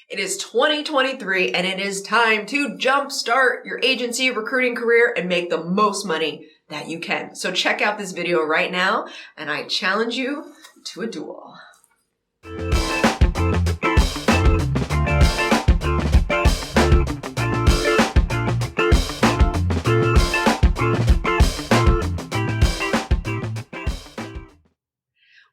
It is 2023 and it is time to jumpstart your agency recruiting career and make the most money that you can. So check out this video right now and I challenge you to a duel.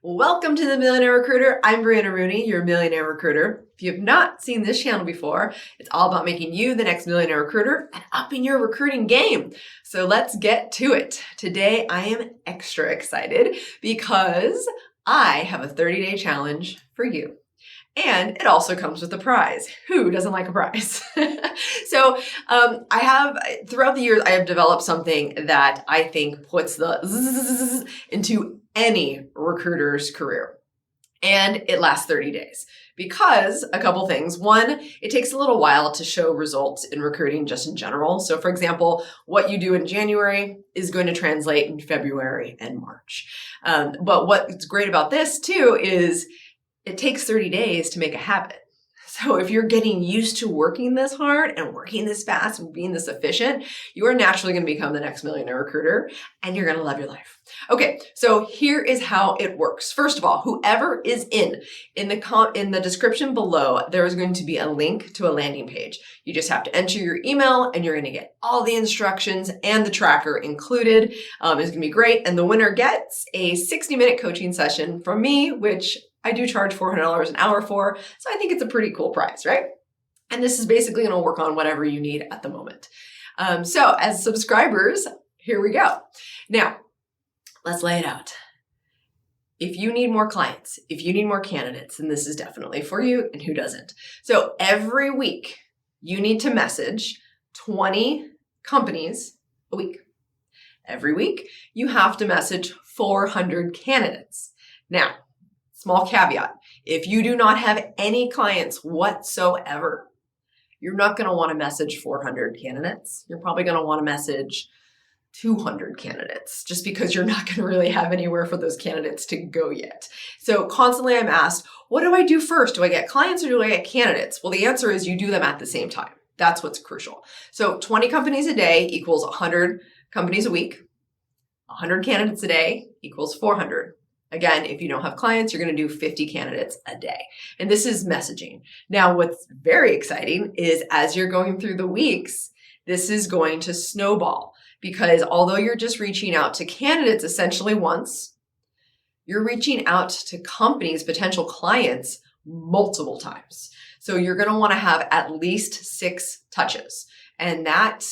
Welcome to the Millionaire Recruiter. I'm Brianna Rooney, your Millionaire Recruiter. If you have not seen this channel before, it's all about making you the next Millionaire Recruiter and upping your recruiting game. So let's get to it. Today, I am extra excited because I have a 30-day challenge for you. And it also comes with a prize. Who doesn't like a prize? Throughout the years, I have developed something that I think puts the zzz into any recruiter's career. And it lasts 30 days because a couple things. One, it takes a little while to show results in recruiting just in general. So for example, what you do in January is going to translate in February and March. But what's great about this too is it takes 30 days to make a habit. So if you're getting used to working this hard and working this fast and being this efficient, you are naturally going to become the next millionaire recruiter and you're going to love your life. Okay, so here is how it works. First of all, whoever is in the description below, there is going to be a link to a landing page. You just have to enter your email and you're going to get all the instructions and the tracker included. It's going to be great. And the winner gets a 60-minute coaching session from me, which I do charge $400 an hour for, so I think it's a pretty cool price, right? And this is basically going to work on whatever you need at the moment. So as subscribers, here we go. Now, let's lay it out. If you need more clients, if you need more candidates, then this is definitely for you, and who doesn't? So every week, you need to message 20 companies a week. Every week, you have to message 400 candidates. Now, small caveat, if you do not have any clients whatsoever, you're not going to want to message 400 candidates. You're probably going to want to message 200 candidates just because you're not going to really have anywhere for those candidates to go yet. So constantly I'm asked, what do I do first? Do I get clients or do I get candidates? Well, the answer is you do them at the same time. That's what's crucial. So 20 companies a day equals 100 companies a week. 100 candidates a day equals 400. Again, if you don't have clients, you're going to do 50 candidates a day. And this is messaging. Now, what's very exciting is as you're going through the weeks, this is going to snowball because although you're just reaching out to candidates essentially once, you're reaching out to companies, potential clients, multiple times. So you're going to want to have at least 6 touches. And that,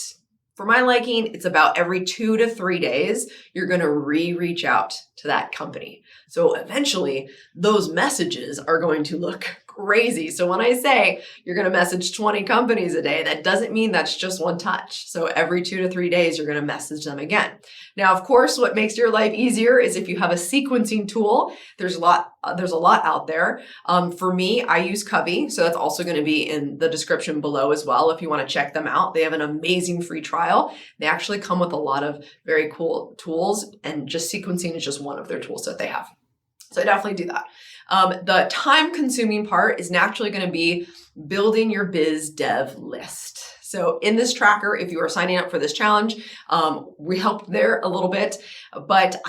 for my liking, it's about every 2 to 3 days, you're going to reach out to that company. So eventually those messages are going to look crazy. So when I say you're going to message 20 companies a day, that doesn't mean that's just one touch. So every 2 to 3 days, you're going to message them again. Now, of course, what makes your life easier is if you have a sequencing tool. There's a lot out there. For me, I use Covey. So that's also going to be in the description below as well. If you want to check them out, they have an amazing free trial. They actually come with a lot of very cool tools, and just sequencing is just one of their tools that they have. So I definitely do that. The time-consuming part is naturally going to be building your Biz Dev list. So in this tracker, if you are signing up for this challenge, we help there a little bit, but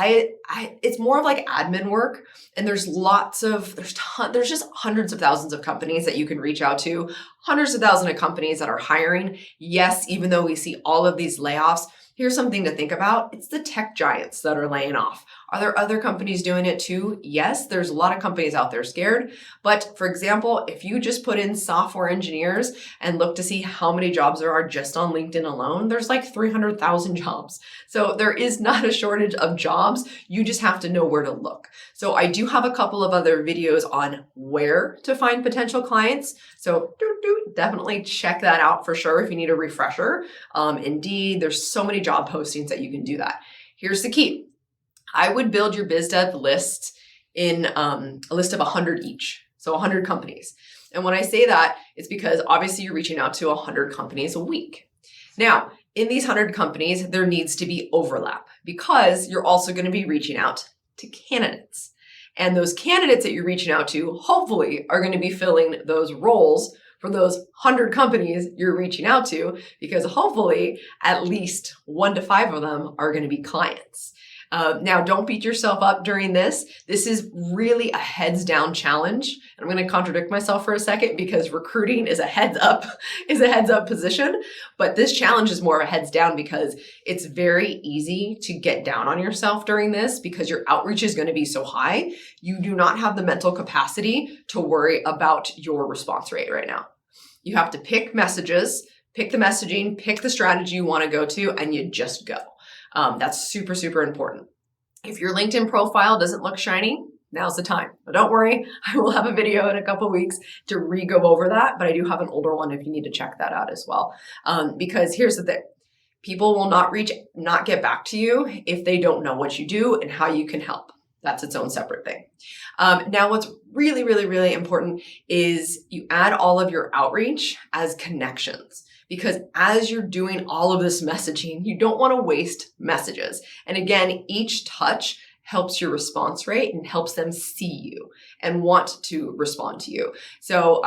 it's more of like admin work. And there's just hundreds of thousands of companies that you can reach out to, hundreds of thousands of companies that are hiring. Yes, even though we see all of these layoffs, here's something to think about. It's the tech giants that are laying off. Are there other companies doing it too? Yes, there's a lot of companies out there scared. But for example, if you just put in software engineers and look to see how many jobs there are just on LinkedIn alone, there's like 300,000 jobs. So there is not a shortage of jobs. You just have to know where to look. So I do have a couple of other videos on where to find potential clients. So definitely check that out for sure if you need a refresher. Indeed, there's so many job postings that you can do that. Here's the key. I would build your biz dev list in a list of 100 each. So 100 companies. And when I say that, it's because obviously you're reaching out to 100 companies a week. Now, in these 100 companies, there needs to be overlap because you're also going to be reaching out to candidates. And those candidates that you're reaching out to, hopefully, are going to be filling those roles for those 100 companies you're reaching out to, because hopefully at least 1 to 5 of them are going to be clients. Now, don't beat yourself up during this. This is really a heads down challenge. I'm going to contradict myself for a second because recruiting is a heads up position, but this challenge is more of a heads down because it's very easy to get down on yourself during this because your outreach is going to be so high. You do not have the mental capacity to worry about your response rate right now. You have to pick messages, pick the messaging, pick the strategy you want to go to, and you just go. That's super, super important. If your LinkedIn profile doesn't look shiny, now's the time. But don't worry, I will have a video in a couple of weeks to re-go over that, but I do have an older one if you need to check that out as well. Because here's the thing. People will not get back to you if they don't know what you do and how you can help. That's its own separate thing. Now, what's really, really, really important is you add all of your outreach as connections. Because as you're doing all of this messaging, you don't want to waste messages. And again, each touch helps your response rate and helps them see you and want to respond to you. So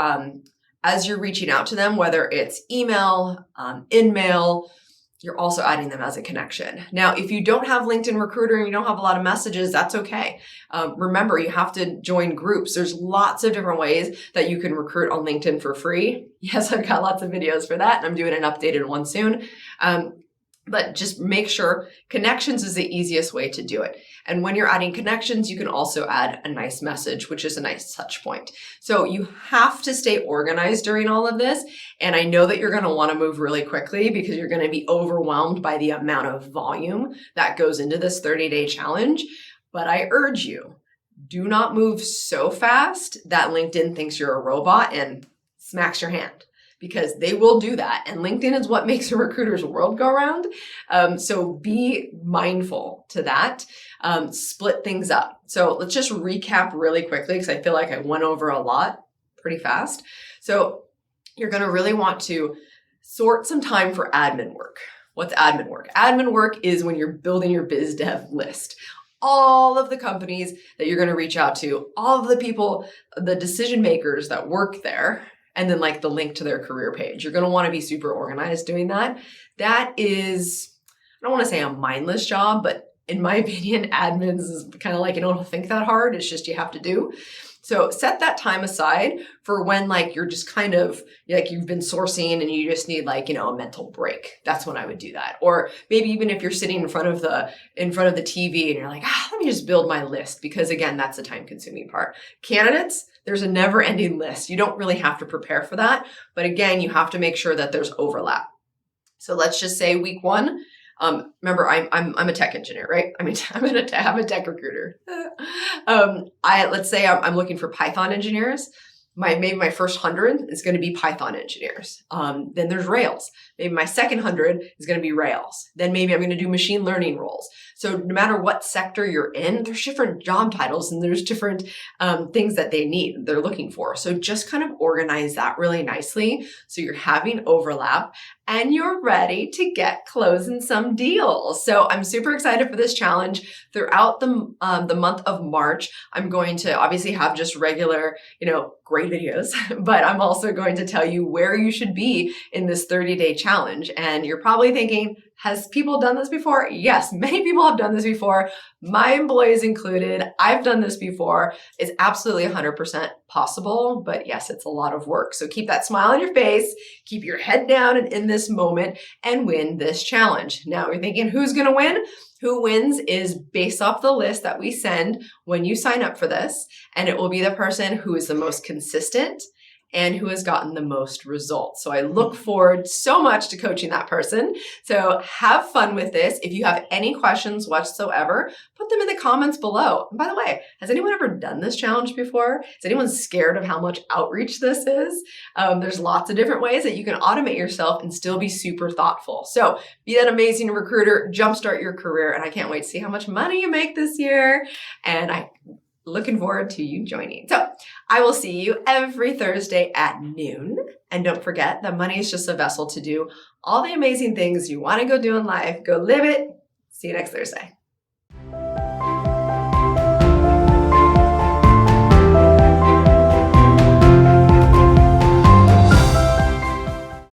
as you're reaching out to them, whether it's email, in-mail, you're also adding them as a connection. Now, if you don't have LinkedIn Recruiter and you don't have a lot of messages, that's okay. Remember, you have to join groups. There's lots of different ways that you can recruit on LinkedIn for free. Yes, I've got lots of videos for that, and I'm doing an updated one soon. But just make sure connections is the easiest way to do it. And when you're adding connections, you can also add a nice message, which is a nice touch point. So you have to stay organized during all of this. And I know that you're going to want to move really quickly because you're going to be overwhelmed by the amount of volume that goes into this 30-day challenge. But I urge you, do not move so fast that LinkedIn thinks you're a robot and smacks your hand. Because they will do that. And LinkedIn is what makes a recruiter's world go round. So be mindful to that. Split things up. So let's just recap really quickly because I feel like I went over a lot pretty fast. So you're going to really want to sort some time for admin work. What's admin work? Admin work is when you're building your Biz Dev list. All of the companies that you're going to reach out to, all of the people, the decision makers that work there, and then like the link to their career page. You're going to want to be super organized doing that. That is, I don't want to say a mindless job, but in my opinion, admins is kind of like, you don't think that hard. It's just you have to do. So set that time aside for when like you're just kind of like you've been sourcing and you just need like, a mental break. That's when I would do that. Or maybe even if you're sitting in front of the TV and you're like, let me just build my list, because again, that's the time consuming part. Candidates, there's a never ending list. You don't really have to prepare for that. But again, you have to make sure that there's overlap. So let's just say week 1. Remember, I'm a tech engineer, right? I'm a tech recruiter. Let's say I'm looking for Python engineers. Maybe my first 100 is going to be Python engineers. Then there's Rails. Maybe my second 100 is going to be Rails. Then maybe I'm going to do machine learning roles. So no matter what sector you're in, there's different job titles and there's different things that they're looking for. So just kind of organize that really nicely so you're having overlap and you're ready to get closing some deals. So I'm super excited for this challenge. Throughout the month of March, I'm going to obviously have just regular, great videos, but I'm also going to tell you where you should be in this 30-day challenge. And you're probably thinking, has people done this before? Yes, many people have done this before. My employees included. I've done this before. It's absolutely 100% possible, but yes, it's a lot of work. So keep that smile on your face, keep your head down and in this moment, and win this challenge. Now you're thinking, who's going to win? Who wins is based off the list that we send when you sign up for this, and it will be the person who is the most consistent and who has gotten the most results. So I look forward so much to coaching that person. So have fun with this. If you have any questions whatsoever, put them in the comments below. And by the way, has anyone ever done this challenge before? Is anyone scared of how much outreach this is? There's lots of different ways that you can automate yourself and still be super thoughtful. So be that amazing recruiter, jumpstart your career. And I can't wait to see how much money you make this year. And looking forward to you joining. So I will see you every Thursday at noon. And don't forget that money is just a vessel to do all the amazing things you want to go do in life. Go live it. See you next Thursday.